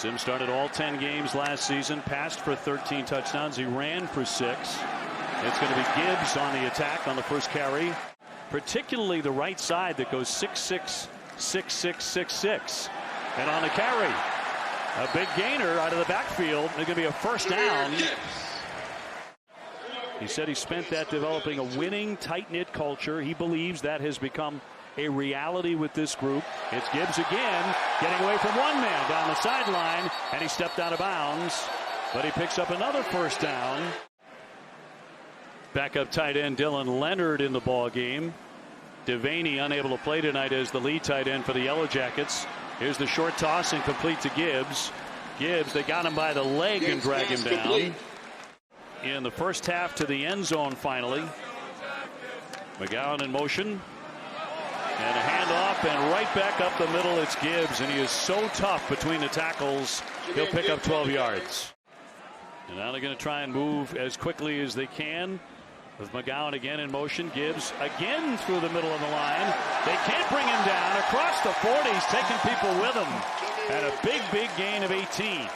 Sims started all 10 games last season, passed for 13 touchdowns. He ran for 6. It's going to be Gibbs on the attack on the first carry, particularly the right side that goes 6'6", 6'6", 6'6". And on the carry, a big gainer out of the backfield. It's going to be a first down. He said he spent that developing a winning, tight-knit culture. He believes that has become a reality with this group. It's Gibbs again, getting away from one man down the sideline, and he stepped out of bounds, but he picks up another first down. Backup tight end Dylan Leonard in the ball game. Devaney unable to play tonight as the lead tight end for the Yellow Jackets. Here's the short toss and complete to Gibbs. Gibbs, they got him by the leg and drag him down. In the first half to the end zone finally. McGowan in motion. And a handoff and right back up the middle. It's Gibbs, and he is so tough between the tackles. He'll pick up 12 yards. And now they're going to try and move as quickly as they can. With McGowan again in motion. Gibbs again through the middle of the line. They can't bring him down. Across the 40, he's taking people with him. And a big gain of 18.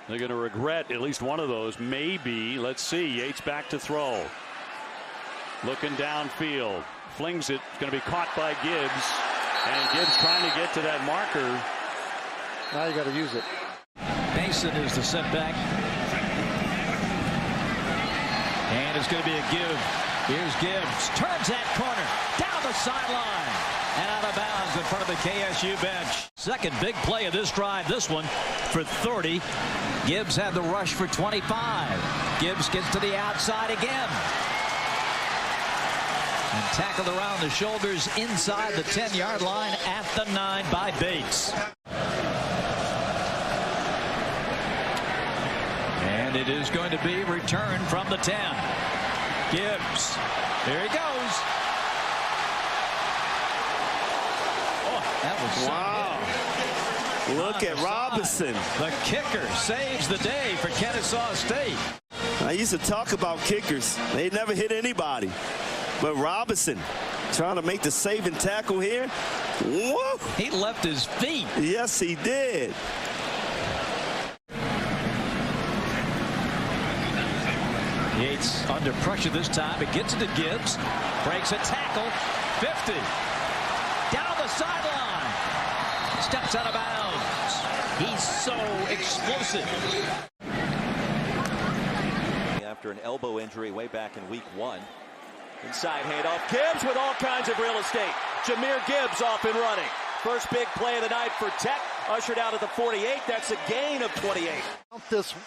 They're going to regret at least one of those. Maybe. Let's see. Yates back to throw. Looking downfield. Flings it. It's going to be caught by Gibbs. And Gibbs trying to get to that marker. Now you got to use it. Mason is the setback. And it's going to be a give. Here's Gibbs. Turns that corner. Down the sideline. And out of bounds in front of the KSU bench. Second big play of this drive. This one for 30. Gibbs had the rush for 25. Gibbs gets to the outside again. And tackled around the shoulders inside the 10-yard line at the 9 by Bates. And it is going to be returned from the 10. Gibbs. There he goes. Oh, that was wow. Look at Robinson. The kicker saves the day for Kennesaw State. I used to talk about kickers. They never hit anybody. But Robinson trying to make the saving tackle here. Whoa. He left his feet. Yes, he did. Yates under pressure this time. It gets it to Gibbs. Breaks a tackle. 50. Down the sideline. Steps out of bounds. He's so explosive. After an elbow injury way back in week 1. Inside handoff. Gibbs with all kinds of real estate. Jahmyr Gibbs off and running. First big play of the night for Tech. Ushered out at the 48. That's a gain of 28.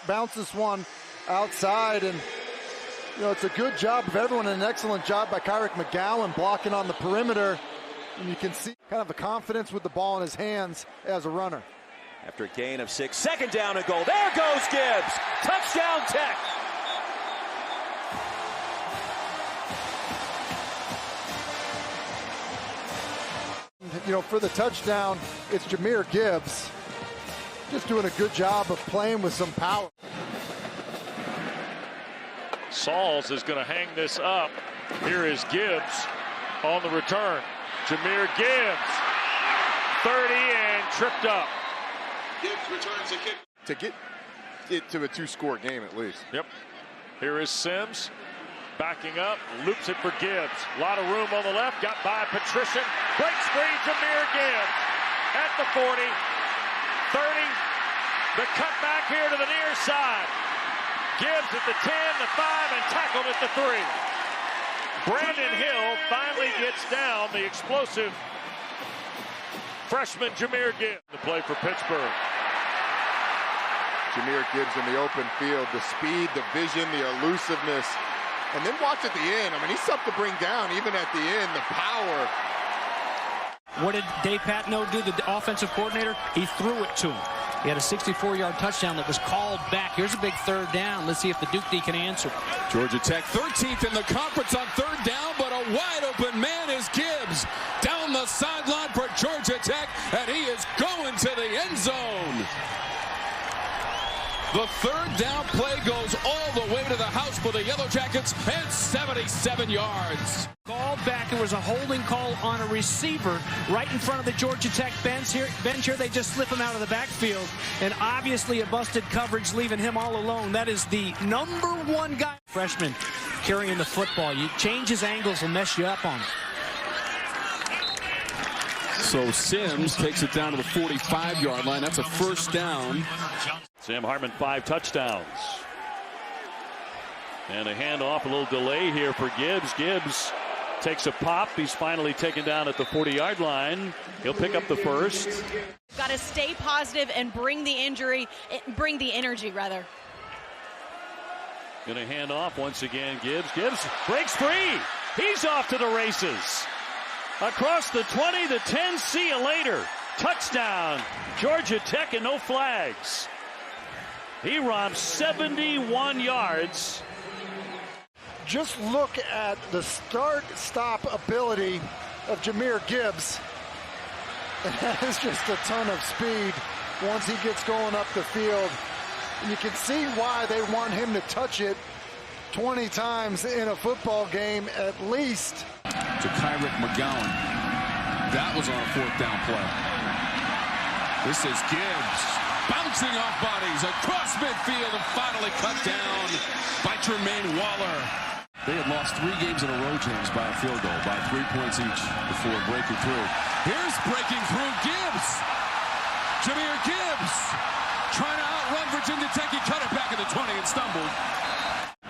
Bounce this one outside, and you know, it's a good job of everyone, an excellent job by Kyrick McGowan blocking on the perimeter. And you can see kind of the confidence with the ball in his hands as a runner. After a gain of 6, second down and goal. There goes Gibbs. Touchdown Tech. You know, for the touchdown, it's Jahmyr Gibbs just doing a good job of playing with some power. Sauls is going to hang this up. Here is Gibbs on the return. Jahmyr Gibbs, 30 and tripped up. Gibbs returns a kick. To get it to a 2-score game at least. Yep. Here is Sims backing up, loops it for Gibbs. A lot of room on the left, got by Patrician. Breaks free, Jahmyr Gibbs at the 40, 30. The cutback here to the near side. Gibbs at the 10, the 5, and tackled at the 3. Brandon Hill finally gets down the explosive freshman Jahmyr Gibbs. The play for Pittsburgh. Jahmyr Gibbs in the open field, the speed, the vision, the elusiveness. And then watch at the end. I mean, he's tough to bring down, even at the end, the power. What did Dave Patno do, the offensive coordinator? He threw it to him. He had a 64-yard touchdown that was called back. Here's a big third down. Let's see if the Duke D can answer. Georgia Tech 13th in the conference on third down, but a wide open man is Gibbs. Down the sideline for Georgia Tech, and he is going to the end zone. The third down play goes all the way to the house for the Yellow Jackets and 77 yards. Called back. It was was a holding call on a receiver right in front of the Georgia Tech bench here. They just slip him out of the backfield, and obviously a busted coverage, leaving him all alone. That is the #1 guy. Freshman carrying the football. You change his angles will mess you up on it. So Sims takes it down to the 45-yard line. That's a first down. Sam Hartman, 5 touchdowns. And a handoff, a little delay here for Gibbs. Gibbs takes a pop. He's finally taken down at the 40-yard line. He'll pick up the first. Got to stay positive and bring the energy rather. Going to hand off once again. Gibbs breaks free. He's off to the races. Across the 20, the 10, see you later. Touchdown, Georgia Tech, and no flags. He romps 71 yards. Just look at the start-stop ability of Jahmyr Gibbs. And that is just a ton of speed once he gets going up the field. And you can see why they want him to touch it 20 times in a football game at least. To Kyrek McGowan. That was on a 4th down play. This is Gibbs bouncing off bodies across midfield and finally cut down by Jermaine Waller. They had lost 3 games in a row, James, by a field goal, by 3 points each before breaking through. Here's breaking through Gibbs. Jahmyr Gibbs trying to outrun Virginia Tech. He cut it back at the 20 and stumbled.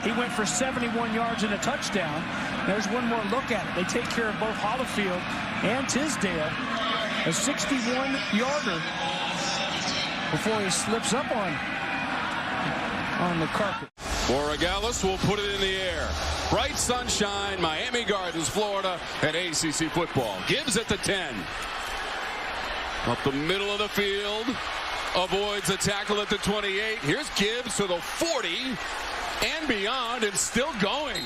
He went for 71 yards and a touchdown. There's one more look at it. They take care of both Hollifield and Tisdale. A 61-yarder before he slips up on the carpet. Borregales will put it in the air. Bright sunshine, Miami Gardens, Florida, at ACC football. Gibbs at the 10. Up the middle of the field. Avoids a tackle at the 28. Here's Gibbs to the 40 and beyond, and still going.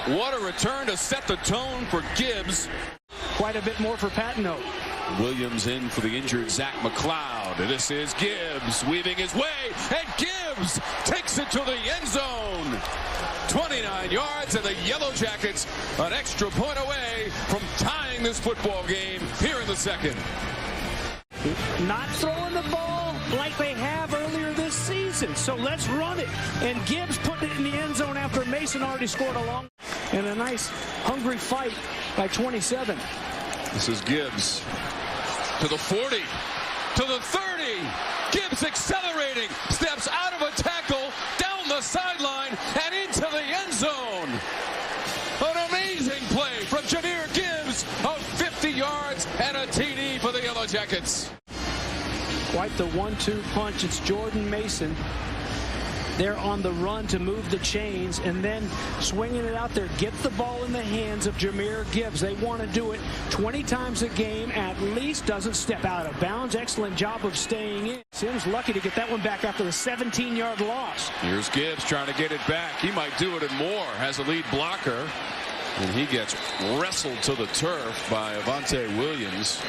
What a return to set the tone for Gibbs. Quite a bit more for Patino. Williams in for the injured Zach McLeod. This is Gibbs weaving his way, and Gibbs takes it to the end zone. 29 yards, and the Yellow Jackets an extra point away from tying this football game here in the second. Not throwing the ball like they have earlier this season, so let's run it. And Gibbs putting it in the end zone after Mason already scored a long. And a nice hungry fight by 27. This is Gibbs to the 40, to the 30. Gibbs accelerating, steps out of a tackle, down the sideline, and into the end zone. An amazing play from Jahmyr Gibbs of 50 yards and a TD for the Yellow Jackets. Quite the 1-2 punch. It's Jordan Mason. They're on the run to move the chains, and then swinging it out there gets the ball in the hands of Jahmyr Gibbs. They want to do it 20 times a game at least. Doesn't step out of bounds. Excellent job of staying in. Sims lucky to get that one back after the 17-yard loss. Here's Gibbs trying to get it back. He might do it and more. Has a lead blocker, and he gets wrestled to the turf by Avante Williams.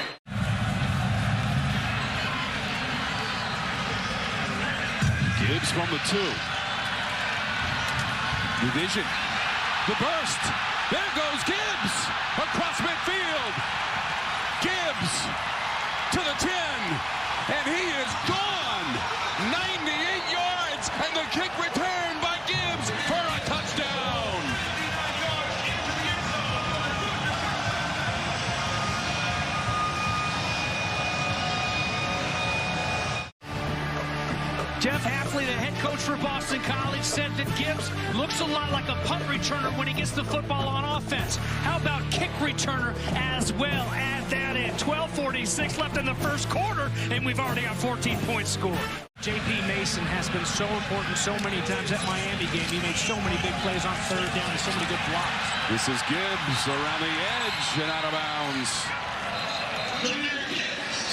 Gibbs from the 2. Division. The burst. There goes Gibbs across midfield. Gibbs to the 10. And he is gone. 98 yards. And the kick returned by Gibbs for a touchdown. Jeff Hafley, the head coach for Boston College, said that Gibbs looks a lot like a punt returner when he gets the football on offense. How about kick returner as well? Add that in. 12:46 left in the first quarter, and we've already got 14 points scored. J.P. Mason has been so important so many times at Miami game. He made so many big plays on 3rd down and so many good blocks. This is Gibbs around the edge and out of bounds.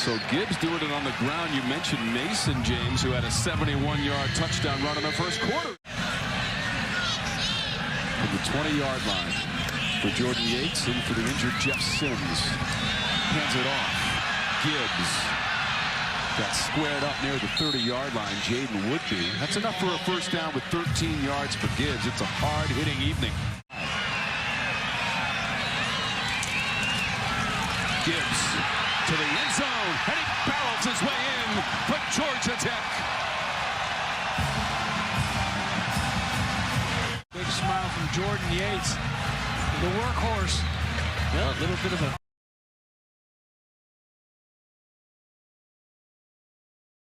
So Gibbs doing it on the ground. You mentioned Mason, James, who had a 71-yard touchdown run in the first quarter. From the 20-yard line for Jordan Yates, in for the injured Jeff Sims. Hands it off. Gibbs got squared up near the 30-yard line. Jaden Woodby. That's enough for a first down with 13 yards for Gibbs. It's a hard-hitting evening. Gibbs to the end zone, and he barrels his way in for Georgia Tech. Big smile from Jordan Yates, the workhorse. Well, a little bit of a